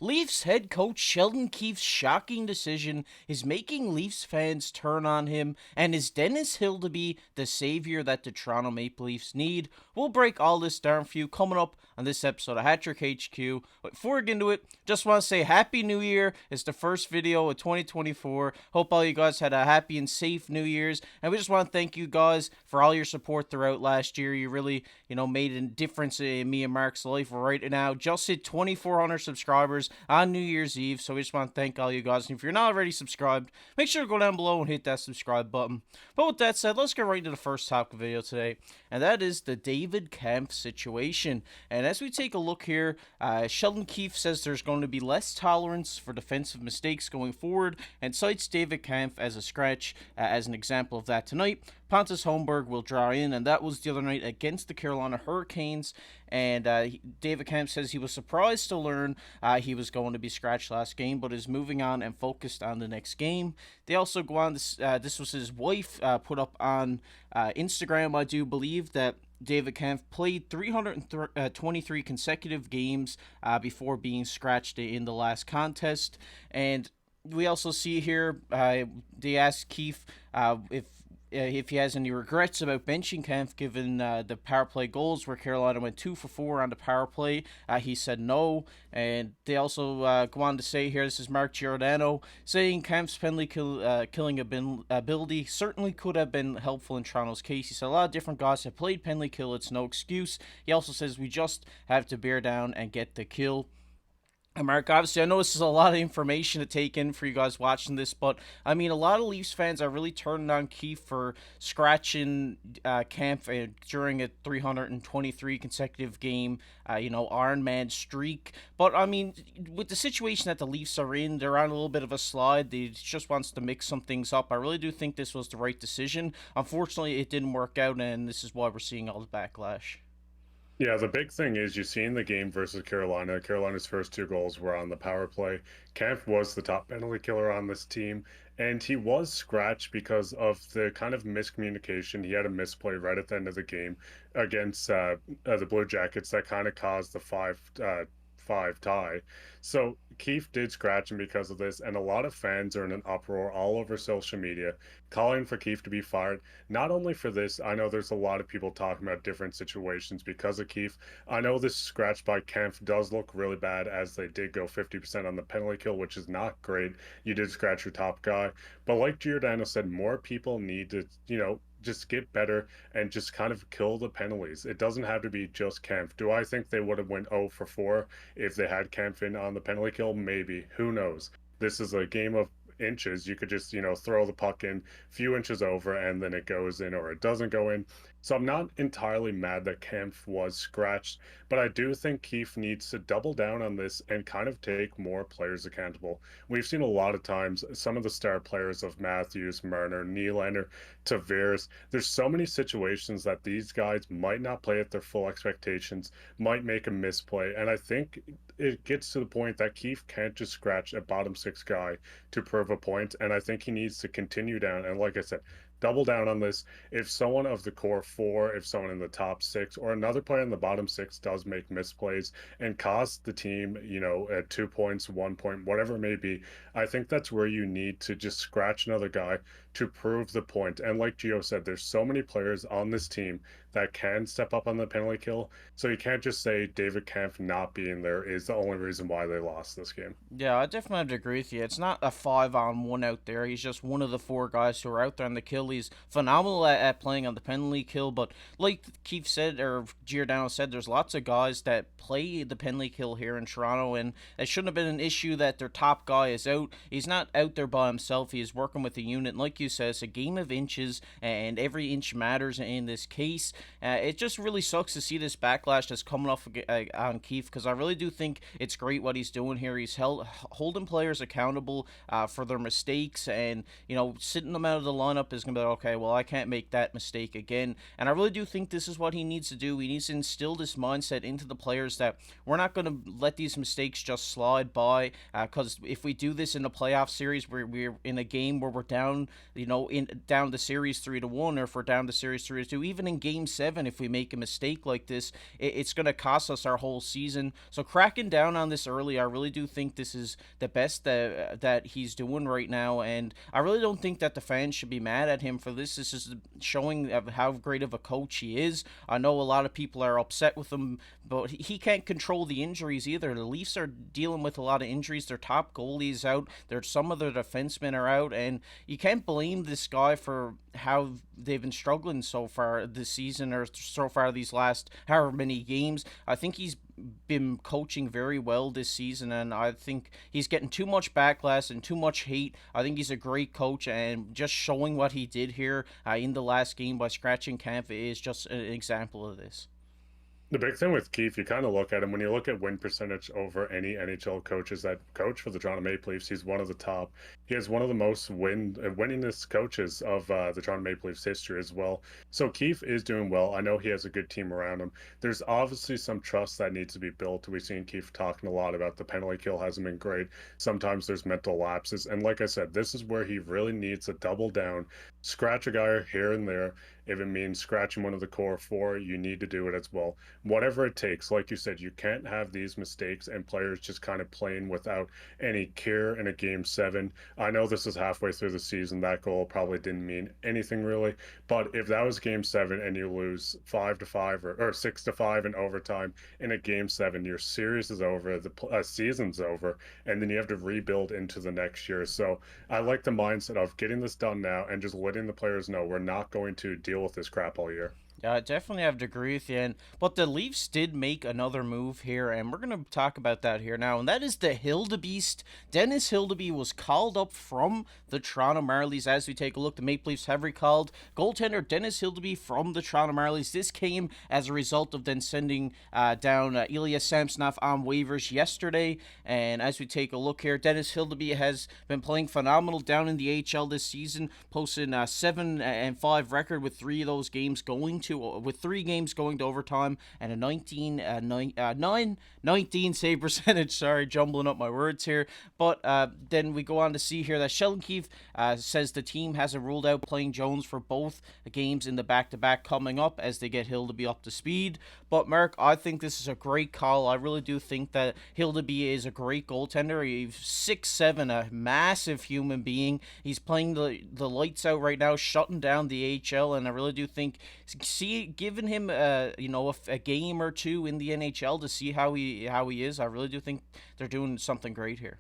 Leafs head coach Sheldon Keefe's shocking decision is making Leafs fans turn on him, and is Dennis Hildeby the savior that the Toronto Maple Leafs need? We'll break all this down for you coming up on this episode of Hattrick HQ. But before we get into it, just want to say Happy New Year. It's the first video of 2024. Hope all you guys had a happy and safe New Year's, and we just want to thank you guys for all your support throughout last year. You really, made a difference in me and Mark's life. Right now, just hit 2,400 subscribers on New Year's Eve, so we just want to thank all you guys. And if you're not already subscribed, make sure to go down below and hit that subscribe button. But with that said, let's get right into the first topic of the video today, and that is the David Kampf situation. And as we take a look here, Sheldon Keefe says there's going to be less tolerance for defensive mistakes going forward, and cites David Kampf as a scratch as an example of that tonight. Pontus Holmberg will draw in, and that was the other night against the Carolina Hurricanes. And David Kampf says he was surprised to learn he was going to be scratched last game, but is moving on and focused on the next game. They also go on, this was his wife put up on Instagram, I do believe, that David Kampf played 323 consecutive games before being scratched in the last contest. And we also see here, they asked Keefe if he has any regrets about benching Kampf given the power play goals where Carolina went 2 for 4 on the power play. He said no. And they also go on to say here, this is Mark Giordano, saying Kampf's penalty killing ability certainly could have been helpful in Toronto's case. He said a lot of different guys have played penalty kill. It's no excuse. He also says we just have to bear down and get the kill. Mark, obviously, I know this is a lot of information to take in for you guys watching this, but I mean, a lot of Leafs fans are really turning on Keefe for scratching Kampf during a 323 consecutive game, Iron Man streak. But I mean, with the situation that the Leafs are in, they're on a little bit of a slide. They just wants to mix some things up. I really do think this was the right decision. Unfortunately, it didn't work out, and this is why we're seeing all the backlash. Yeah, the big thing is you see in the game versus Carolina, Carolina's first two goals were on the power play. Kampf was the top penalty killer on this team, and he was scratched because of the kind of miscommunication. He had a misplay right at the end of the game against the Blue Jackets that kind of caused the 5-5 tie. So Keefe did scratch him because of this, and a lot of fans are in an uproar all over social media calling for Keefe to be fired. Not only for this, I know there's a lot of people talking about different situations because of Keefe. I know this scratch by Kampf does look really bad, as they did go 50% on the penalty kill, which is not great. You did scratch your top guy. But like Giordano said, more people need to, just get better and just kind of kill the penalties. It doesn't have to be just Kampf. Do I think they would have went 0 for 4 if they had Kampf in on the penalty kill? Maybe. Who knows? This is a game of inches. You could just, throw the puck in a few inches over and then it goes in or it doesn't go in. So I'm not entirely mad that Kampf was scratched, but I do think Keefe needs to double down on this and kind of take more players accountable. We've seen a lot of times some of the star players of Matthews, Marner, Nylander, Tavares. There's so many situations that these guys might not play at their full expectations, might make a misplay, and I think it gets to the point that Keefe can't just scratch a bottom six guy to prove a point, and I think he needs to continue down. And like I said, double down on this. If someone of the core four, if someone in the top six, or another player in the bottom six does make misplays and cost the team, at 2 points, 1 point, whatever it may be, I think that's where you need to just scratch another guy to prove the point. And like Gio said, there's so many players on this team that can step up on the penalty kill. So you can't just say David Kampf not being there is the only reason why they lost this game. Yeah, I definitely have to agree with you. It's not a 5-on-1 out there. He's just one of the 4 guys who are out there on the kill. He's phenomenal at playing on the penalty kill, but like Keith said, or Giordano said, there's lots of guys that play the penalty kill here in Toronto, and it shouldn't have been an issue that their top guy is out. He's not out there by himself. He is working with a unit. And like you said, it's a game of inches, and every inch matters in this case. It just really sucks to see this backlash that's coming off on Keefe, because I really do think it's great what he's doing here. He's holding players accountable for their mistakes, and sitting them out of the lineup is gonna be like, okay, well, I can't make that mistake again. And I really do think this is what he needs to do. He needs to instill this mindset into the players that we're not going to let these mistakes just slide by, because if we do this in a playoff series where we're in a game where we're down, down the series 3-1, or if we're down the series 3-2, even in game Game 7 if we make a mistake like this. It's going to cost us our whole season. So cracking down on this early, I really do think this is the best that he's doing right now, and I really don't think that the fans should be mad at him for this. This is showing of how great of a coach he is. I know a lot of people are upset with him, but he can't control the injuries either. The Leafs are dealing with a lot of injuries. Their top goalie's out. Some of their defensemen are out, and you can't blame this guy for how they've been struggling so far this season, or so far these last however many games. I think he's been coaching very well this season, and I think he's getting too much backlash and too much hate. I think he's a great coach, and just showing what he did here in the last game by scratching Kampf is just an example of this. The big thing with Keefe, you kind of look at him when you look at win percentage over any NHL coaches that coach for the Toronto Maple Leafs. He's one of the top. He has one of the most winningest coaches of the Toronto Maple Leafs history as well. So Keefe is doing well. I know he has a good team around him. There's obviously some trust that needs to be built. We've seen Keefe talking a lot about the penalty kill hasn't been great. Sometimes there's mental lapses, and like I said, this is where he really needs to double down, scratch a guy here and there. If it means scratching one of the core four, you need to do it as well. Whatever it takes. Like you said, you can't have these mistakes and players just kind of playing without any care in a game 7. I know this is halfway through the season. That goal probably didn't mean anything really. But if that was game 7 and you lose 5-5 or 6-5 in overtime in a game 7, your series is over, the season's over, and then you have to rebuild into the next year. So I like the mindset of getting this done now and just letting the players know we're not going to deal with this crap all year. Yeah, I definitely have to agree with you. But the Leafs did make another move here, and we're going to talk about that here now. And that is the Hildebeest. Dennis Hildeby was called up from the Toronto Marlies. As we take a look, the Maple Leafs have recalled goaltender Dennis Hildeby from the Toronto Marlies. This came as a result of then sending down Ilya Samsonov on waivers yesterday. And as we take a look here, Dennis Hildeby has been playing phenomenal down in the AHL this season, posting a 7-5 record with 3 of those games going to with 3 games going to overtime and a 19 save percentage. Sorry, jumbling up my words here. But then we go on to see here that Sheldon Keefe says the team hasn't ruled out playing Jones for both games in the back-to-back coming up as they get Hildeby up to speed. But Mark, I think this is a great call. I really do think that Hildeby is a great goaltender. He's 6'7", a massive human being. He's playing the lights out right now, shutting down the AHL, and I really do think giving him a game or two in the NHL to see how he is. I really do think they're doing something great here.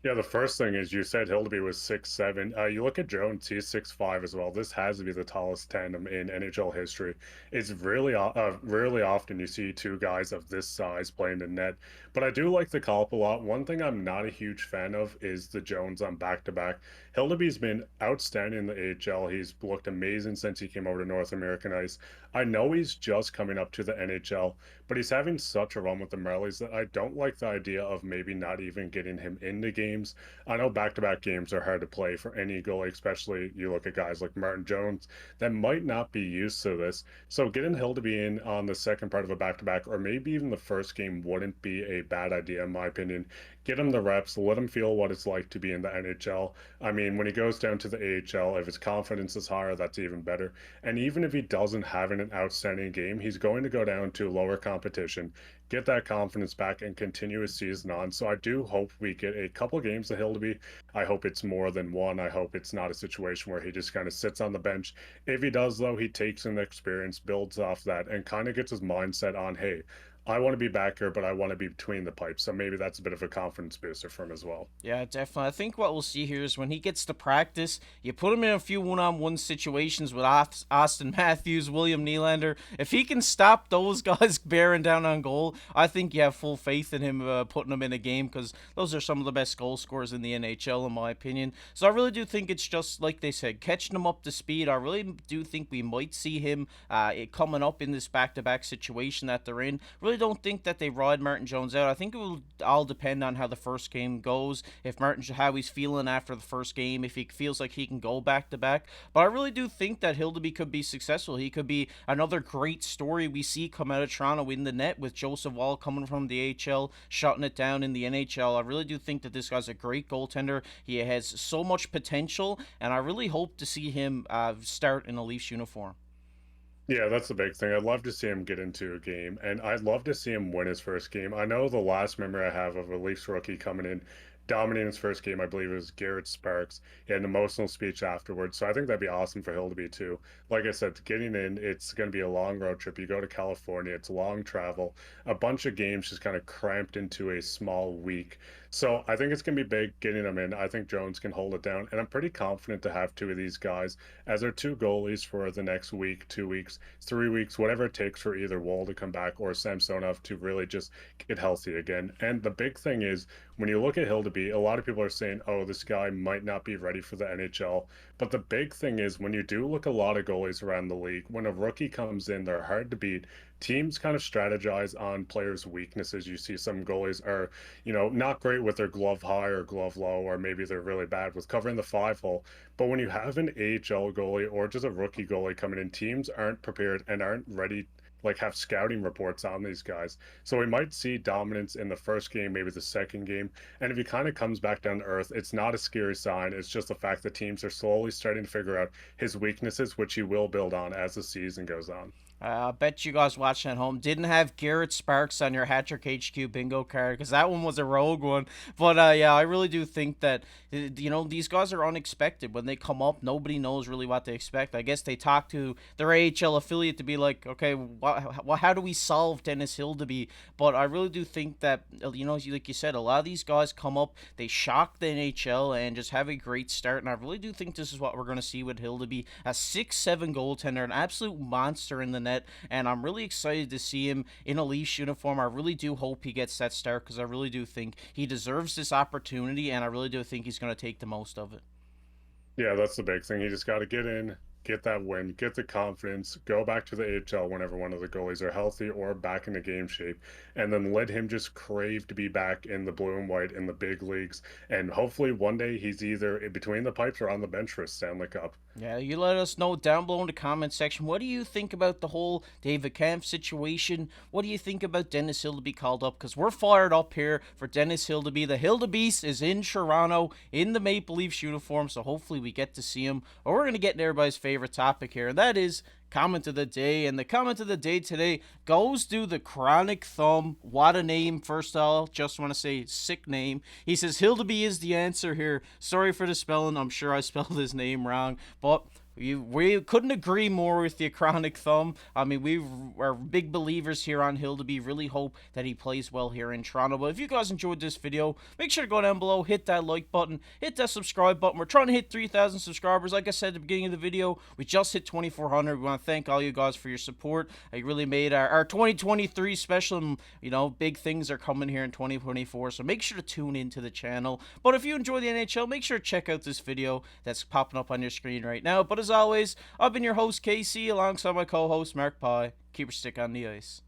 Yeah, the first thing is you said Hildeby was 6'7". You look at Jones, he's 6'5" as well. This has to be the tallest tandem in NHL history. It's really often you see 2 guys of this size playing the net. But I do like the call up a lot. One thing I'm not a huge fan of is the Jones on back-to-back. Hildeby's been outstanding in the AHL. He's looked amazing since he came over to North American ice. I know he's just coming up to the NHL, but he's having such a run with the Marlies that I don't like the idea of maybe not even getting him into games. I know back-to-back games are hard to play for any goalie, especially you look at guys like Martin Jones that might not be used to this. So getting Hildeby in on the second part of a back-to-back, or maybe even the first game, wouldn't be a bad idea in my opinion. Get him the reps, let him feel what it's like to be in the NHL. I mean, when he goes down to the AHL, if his confidence is higher, that's even better. And even if he doesn't have an outstanding game, he's going to go down to lower competition, get that confidence back, and continue his season on. So I do hope we get a couple games of Hildeby. I hope it's more than one. I hope it's not a situation where he just kind of sits on the bench. If he does, though, he takes in the experience, builds off that, and kind of gets his mindset on, hey, I want to be back here, but I want to be between the pipes. So maybe that's a bit of a confidence booster for him as well. Yeah, definitely. I think what we'll see here is when he gets to practice, you put him in a few one-on-one situations with Austin Matthews, William Nylander. If he can stop those guys bearing down on goal, I think you have full faith in him putting him in a game, because those are some of the best goal scorers in the NHL, in my opinion. So I really do think it's just, like they said, catching him up to speed. I really do think we might see him coming up in this back-to-back situation that they're in. Really don't think that they ride Martin Jones out. I think it will all depend on how the first game goes. If how he's feeling after the first game, if he feels like he can go back to back. But I really do think that Hildeby could be successful. He could be another great story we see come out of Toronto in the net, with Joseph Woll coming from the AHL, shutting it down in the NHL. I really do think that this guy's a great goaltender. He has so much potential, and I really hope to see him start in a Leafs uniform. Yeah, that's the big thing. I'd love to see him get into a game, and I'd love to see him win his first game. I know the last memory I have of a Leafs rookie coming in, dominating his first game, I believe it was Garrett Sparks. He had an emotional speech afterwards, so I think that'd be awesome for Hildeby too. Like I said, getting in, it's going to be a long road trip. You go to California, it's long travel, a bunch of games just kind of cramped into a small week. So I think it's going to be big getting him in. I think Jones can hold it down, and I'm pretty confident to have two of these guys as our two goalies for the next week, 2 weeks, 3 weeks, whatever it takes for either Wall to come back or Samsonov to really just get healthy again. And the big thing is when you look at Hildeby, a lot of people are saying, oh, this guy might not be ready for the NHL. But the big thing is when you do look a lot of goalies around the league, when a rookie comes in, they're hard to beat. Teams kind of strategize on players' weaknesses. You see some goalies are, not great with their glove high or glove low, or maybe they're really bad with covering the 5 hole. But when you have an AHL goalie or just a rookie goalie coming in, teams aren't prepared and aren't ready, like have scouting reports on these guys. So we might see dominance in the first game, maybe the second game. And if he kind of comes back down to earth, it's not a scary sign. It's just the fact that teams are slowly starting to figure out his weaknesses, which he will build on as the season goes on. I bet you guys watching at home didn't have Garrett Sparks on your Hattrick HQ bingo card because that one was a rogue one. But yeah, I really do think that these guys are unexpected when they come up. Nobody knows really what to expect. I guess they talk to their AHL affiliate to be like, okay, how do we solve Dennis Hildeby? But I really do think that like you said, a lot of these guys come up, they shock the NHL and just have a great start. And I really do think this is what we're going to see with Hildeby, a 6'7" goaltender, an absolute monster in the net. And I'm really excited to see him in a Leafs uniform. I really do hope he gets that start because I really do think he deserves this opportunity, and I really do think he's going to take the most of it. Yeah, that's the big thing. You just got to get in, get that win, get the confidence, go back to the AHL whenever one of the goalies are healthy or back in the game shape, and then let him just crave to be back in the blue and white in the big leagues. And hopefully one day he's either in between the pipes or on the bench for a Stanley Cup. Yeah, you let us know down below in the comment section. What do you think about the whole David Kampf situation? What do you think about Dennis Hildeby called up? Because we're fired up here for Dennis Hildeby. The Hildebeest is in Toronto in the Maple Leafs uniform, so hopefully we get to see him. Or we're going to get into everybody's favorite topic here, and that is comment of the day. And the comment of the day today goes to the Chronic Thumb. What a name. First of all, just want to say sick name. He says Hildeby is the answer here. Sorry for the spelling. I'm sure I spelled his name wrong. But we couldn't agree more with the Chronic Thumb. I mean, we are big believers here on Hildeby. Really hope that he plays well here in Toronto. But if you guys enjoyed this video, make sure to go down below, hit that like button, hit that subscribe button. We're trying to hit 3,000 subscribers. Like I said at the beginning of the video, we just hit 2,400. We want to thank all you guys for your support. It really made our 2023 special. And, big things are coming here in 2024. So make sure to tune into the channel. But if you enjoy the NHL, make sure to check out this video that's popping up on your screen right now. But as always, I've been your host, KC, alongside my co-host, Mark Pye. Keep your stick on the ice.